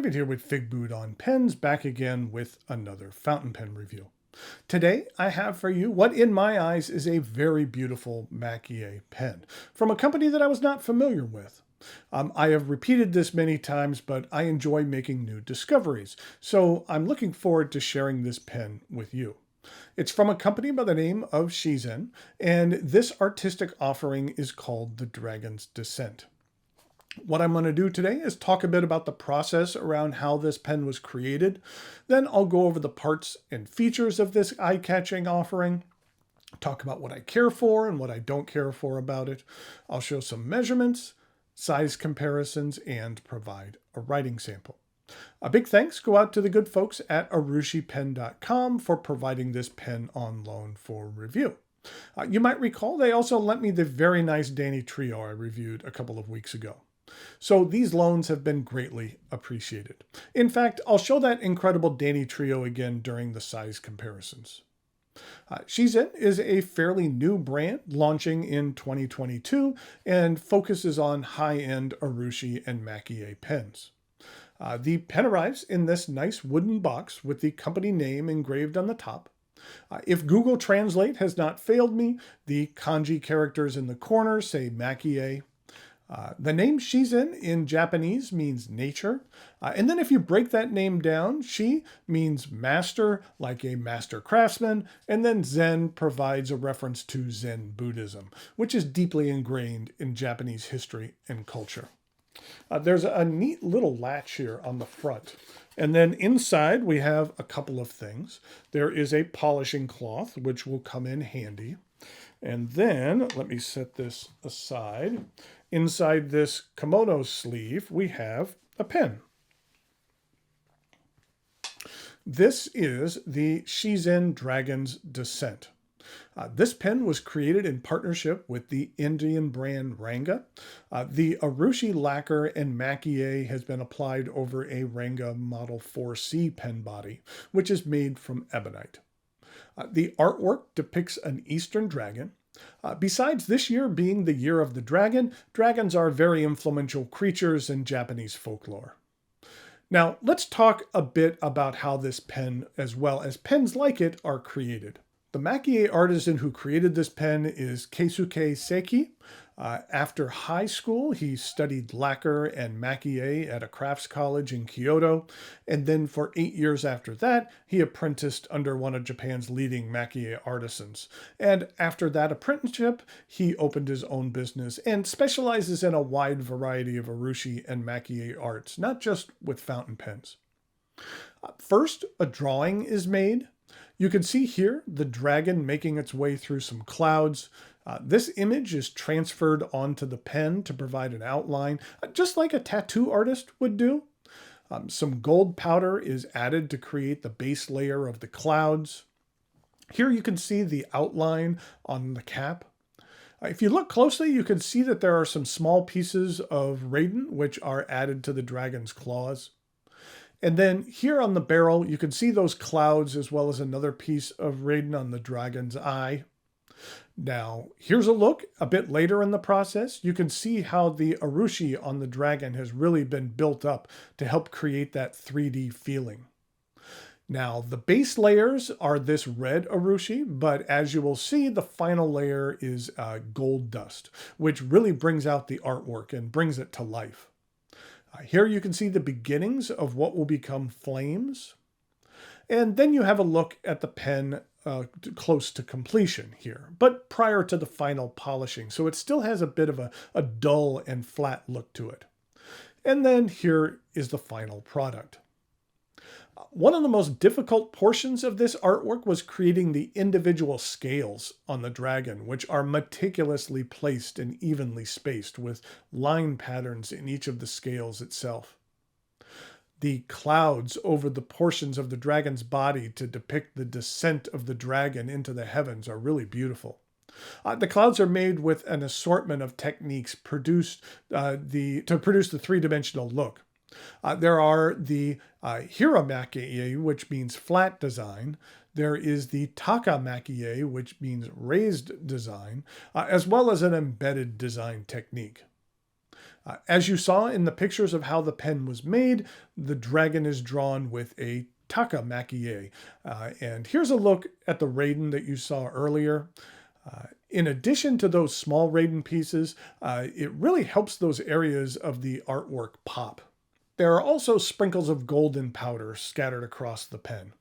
David here with Figboot on Pens, back again with another fountain pen review. Today I have for you what in my eyes is a very beautiful Maki-e pen from a company that I was not familiar with. I have repeated this many times, but I enjoy making new discoveries, so I'm looking forward to sharing this pen with you. It's from a company by the name of ShiZen, and this artistic offering is called the Dragon's Descent. What I'm going to do today is talk a bit about the process around how this pen was created. Then I'll go over the parts and features of this eye-catching offering, talk about what I care for and what I don't care for about it. I'll show some measurements, size comparisons, and provide a writing sample. A big thanks go out to the good folks at arushipen.com for providing this pen on loan for review. You might recall they also lent me the very nice Danny Trio I reviewed a couple of weeks ago. So these loans have been greatly appreciated. In fact, I'll show that incredible Danny Trio again during the size comparisons. ShiZen is a fairly new brand launching in 2022 and focuses on high-end Arushi and Maki-e pens. The pen arrives in this nice wooden box with the company name engraved on the top. If Google Translate has not failed me, the kanji characters in the corner say Maki-e. The name ShiZen in Japanese means nature. And then if you break that name down, Shi means master, like a master craftsman. And then Zen provides a reference to Zen Buddhism, which is deeply ingrained in Japanese history and culture. There's a neat little latch here on the front. And then inside we have a couple of things. There is a polishing cloth, which will come in handy. And then, let me set this aside. Inside this kimono sleeve, we have a pen. This is the ShiZen Dragon's Descent. This pen was created in partnership with the Indian brand Ranga. The Arushi lacquer and Maki-e has been applied over a Ranga Model 4C pen body, which is made from ebonite. The artwork depicts an Eastern dragon. Besides this year being the year of the dragon, dragons are very influential creatures in Japanese folklore. Now, let's talk a bit about how this pen, as well as pens like it, are created. The Maki-e artisan who created this pen is Keisuke Seki. After high school, he studied lacquer and Maki-e at a crafts college in Kyoto, and then for 8 years after that, he apprenticed under one of Japan's leading Maki-e artisans. And after that apprenticeship, he opened his own business and specializes in a wide variety of Arushi and Maki-e arts, not just with fountain pens. First, a drawing is made. You can see here the dragon making its way through some clouds. This image is transferred onto the pen to provide an outline, just like a tattoo artist would do. Some gold powder is added to create the base layer of the clouds. Here you can see the outline on the cap. If you look closely, you can see that there are some small pieces of radon which are added to the dragon's claws. And then here on the barrel, you can see those clouds as well as another piece of radon on the dragon's eye. Now, here's a look a bit later in the process. You can see how the Arushi on the dragon has really been built up to help create that 3D feeling. Now, the base layers are this red Arushi, but as you will see, the final layer is gold dust, which really brings out the artwork and brings it to life. Here you can see the beginnings of what will become flames. And then you have a look at the pen close to completion here, but prior to the final polishing. So it still has a bit of a dull and flat look to it. And then here is the final product. One of the most difficult portions of this artwork was creating the individual scales on the dragon, which are meticulously placed and evenly spaced with line patterns in each of the scales itself. The clouds over the portions of the dragon's body to depict the descent of the dragon into the heavens are really beautiful. The clouds are made with an assortment of techniques to produce the three-dimensional look. There are the Hira Maki-e, which means flat design. There is the Taka Maki-e, which means raised design, as well as an embedded design technique. As you saw in the pictures of how the pen was made, the dragon is drawn with a taka Maki-e. And here's a look at the Raiden that you saw earlier. In addition to those small Raiden pieces, it really helps those areas of the artwork pop. There are also sprinkles of golden powder scattered across the pen.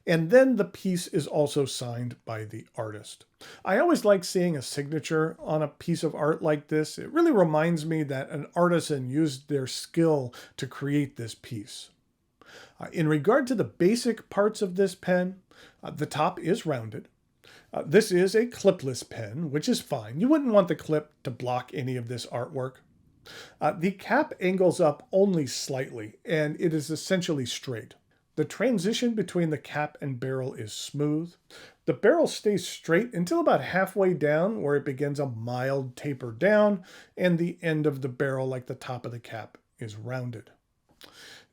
And then the piece is also signed by the artist. I always like seeing a signature on a piece of art like this. It really reminds me that an artisan used their skill to create this piece. In regard to the basic parts of this pen, the top is rounded. This is a clipless pen, which is fine. You wouldn't want the clip to block any of this artwork. The cap angles up only slightly, and it is essentially straight. The transition between the cap and barrel is smooth. The barrel stays straight until about halfway down, where it begins a mild taper down, and the end of the barrel, like the top of the cap, is rounded.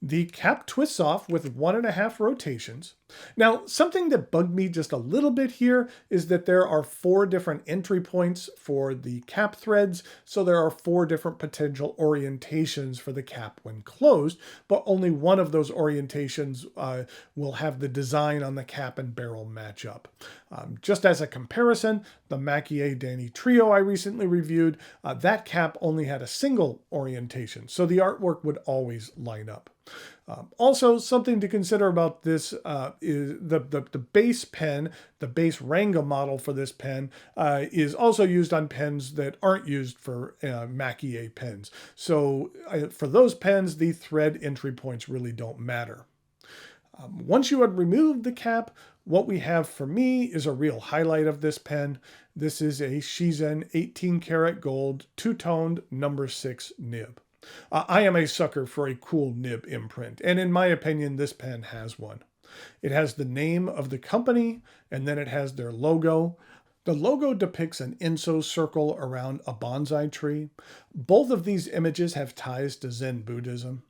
The cap twists off with 1.5 rotations. Now, something that bugged me just a little bit here is that there are 4 different entry points for the cap threads, so there are 4 different potential orientations for the cap when closed, but only one of those orientations will have the design on the cap and barrel match up. Just as a comparison, the Maki-e Danny Trio I recently reviewed, that cap only had a single orientation, so the artwork would always line up. Also, something to consider about this is the base pen, the base Ranga model for this pen is also used on pens that aren't used for Maki-e pens. So for those pens, the thread entry points really don't matter. Once you have removed the cap, what we have for me is a real highlight of this pen. This is a ShiZen 18 karat gold two-toned number 6 nib. I am a sucker for a cool nib imprint, and in my opinion, this pen has one. It has the name of the company, and then it has their logo. The logo depicts an Enso circle around a bonsai tree. Both of these images have ties to Zen Buddhism.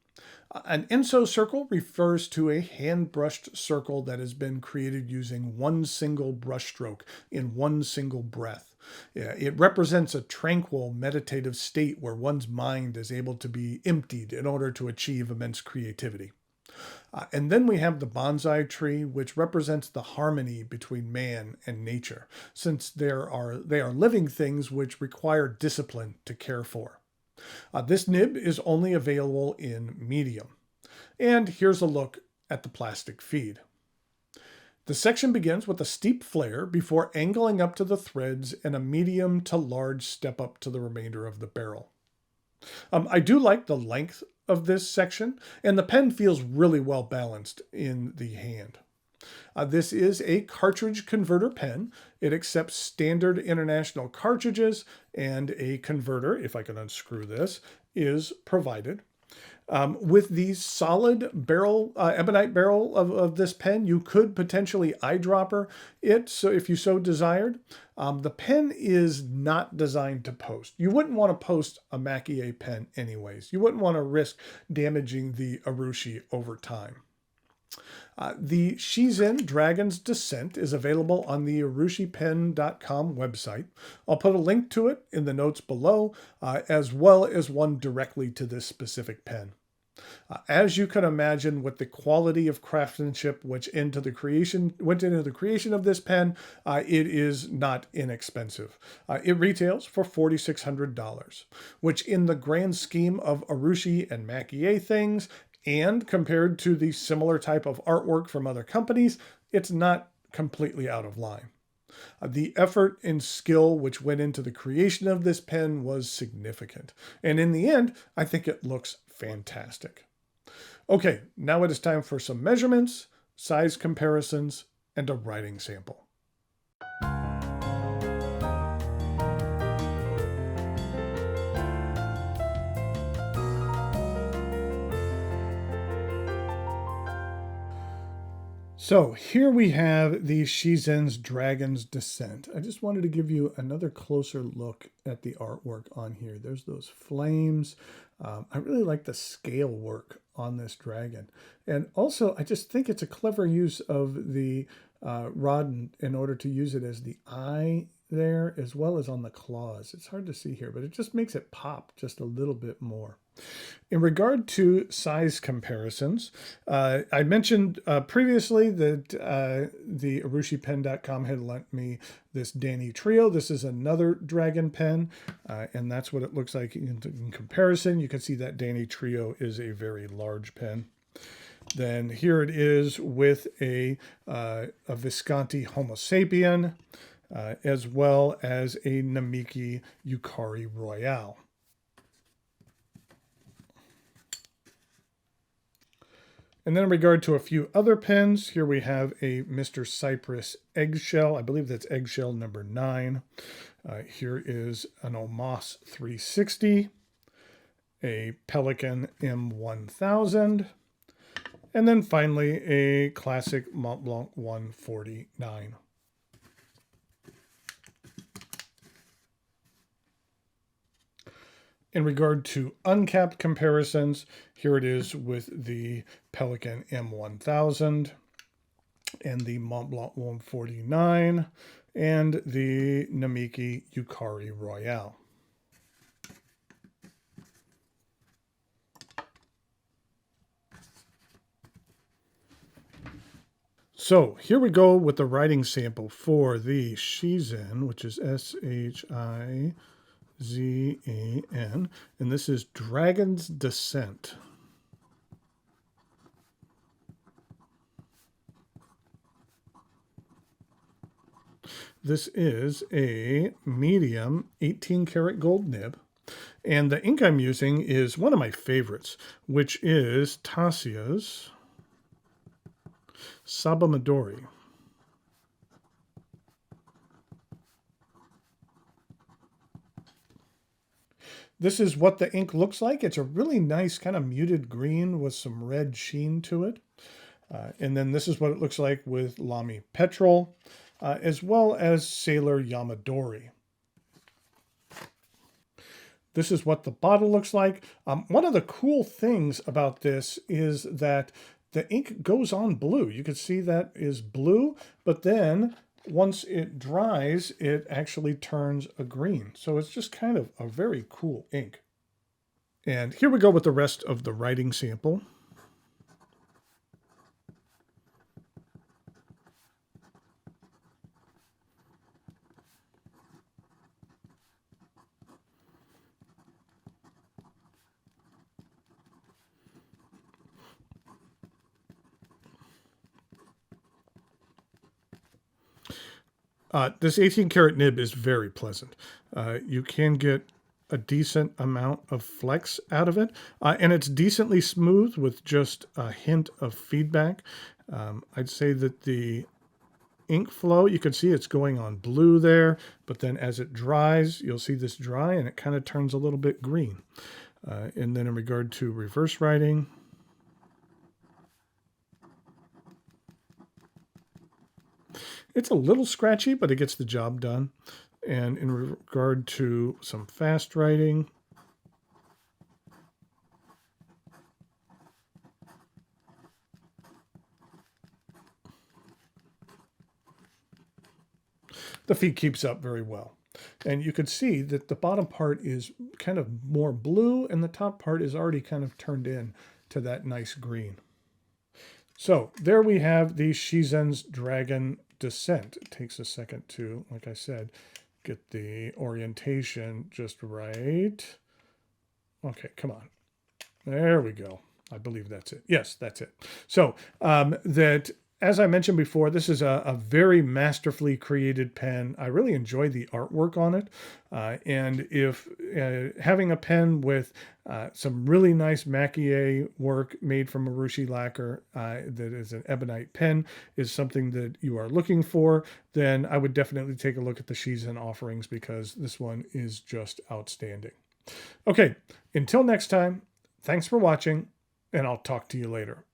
An Enso circle refers to a hand-brushed circle that has been created using one single brushstroke in one single breath. It represents a tranquil, meditative state where one's mind is able to be emptied in order to achieve immense creativity. And then we have the bonsai tree, which represents the harmony between man and nature, since they are living things which require discipline to care for. This nib is only available in medium. And here's a look at the plastic feed. The section begins with a steep flare before angling up to the threads and a medium to large step up to the remainder of the barrel. I do like the length of this section, and the pen feels really well balanced in the hand. This is a cartridge converter pen. It accepts standard international cartridges, and a converter, if I can unscrew this, is provided. With the solid barrel, ebonite barrel of this pen, you could potentially eyedropper it, so if you so desired. The pen is not designed to post. You wouldn't want to post a Maki-e pen anyways. You wouldn't want to risk damaging the urushi over time. The ShiZen Dragon's Descent is available on the urushipen.com website. I'll put a link to it in the notes below, as well as one directly to this specific pen. As you can imagine, with the quality of craftsmanship which went into the creation of this pen, it is not inexpensive. It retails for $4,600, which in the grand scheme of urushi and Maki-e things, and compared to the similar type of artwork from other companies, it's not completely out of line. The effort and skill which went into the creation of this pen was significant. And in the end, I think it looks fantastic. Okay, now it is time for some measurements, size comparisons, and a writing sample. So here we have the ShiZen's Dragon's Descent. I just wanted to give you another closer look at the artwork on here. There's those flames. I really like the scale work on this dragon. And also, I just think it's a clever use of the rod in order to use it as the eye there, as well as on the claws. It's hard to see here, but it just makes it pop just a little bit more. In regard to size comparisons, I mentioned previously that the urushipen.com had lent me this Danny Trio. This is another dragon pen, and that's what it looks like in comparison. You can see that Danny Trio is a very large pen. Then here it is with a Visconti Homo sapien, as well as a Namiki Yukari Royale. And then in regard to a few other pens, here we have a Mr. Cypress Eggshell. I believe that's eggshell number 9. Here is an Omas 360, a Pelikan M1000, and then finally a classic Mont Blanc 149. In regard to uncapped comparisons, here it is with the Pelikan M1000 and the Mont Blanc 149 and the Namiki Yukari Royale. So here we go with the writing sample for the ShiZen, which is ShiZen, and this is Dragon's Descent. This is a medium 18 karat gold nib, and the ink I'm using is one of my favorites, which is Tassia's Sabamadori. This is what the ink looks like. It's a really nice kind of muted green with some red sheen to it. And then this is what it looks like with Lamy Petrol, as well as Sailor Yamadori. This is what the bottle looks like. One of the cool things about this is that the ink goes on blue. You can see that is blue, but then once it dries, it actually turns a green. So it's just kind of a very cool ink. And here we go with the rest of the writing sample. This 18 karat nib is very pleasant. You can get a decent amount of flex out of it, and it's decently smooth with just a hint of feedback. I'd say that the ink flow, you can see it's going on blue there, but then as it dries, you'll see this dry and it kind of turns a little bit green. And then in regard to reverse writing, it's a little scratchy, but it gets the job done. And in regard to some fast writing, the feed keeps up very well. And you can see that the bottom part is kind of more blue and the top part is already kind of turned in to that nice green. So there we have the ShiZen's Dragon Descent. It takes a second to, like I said, get the orientation just right. Okay, come on. There we go. I believe that's it. Yes, that's it. So as I mentioned before, this is a very masterfully created pen. I really enjoy the artwork on it. And if having a pen with some really nice Maki-e work made from urushi lacquer that is an ebonite pen is something that you are looking for, then I would definitely take a look at the ShiZen offerings because this one is just outstanding. Okay, until next time, thanks for watching, and I'll talk to you later.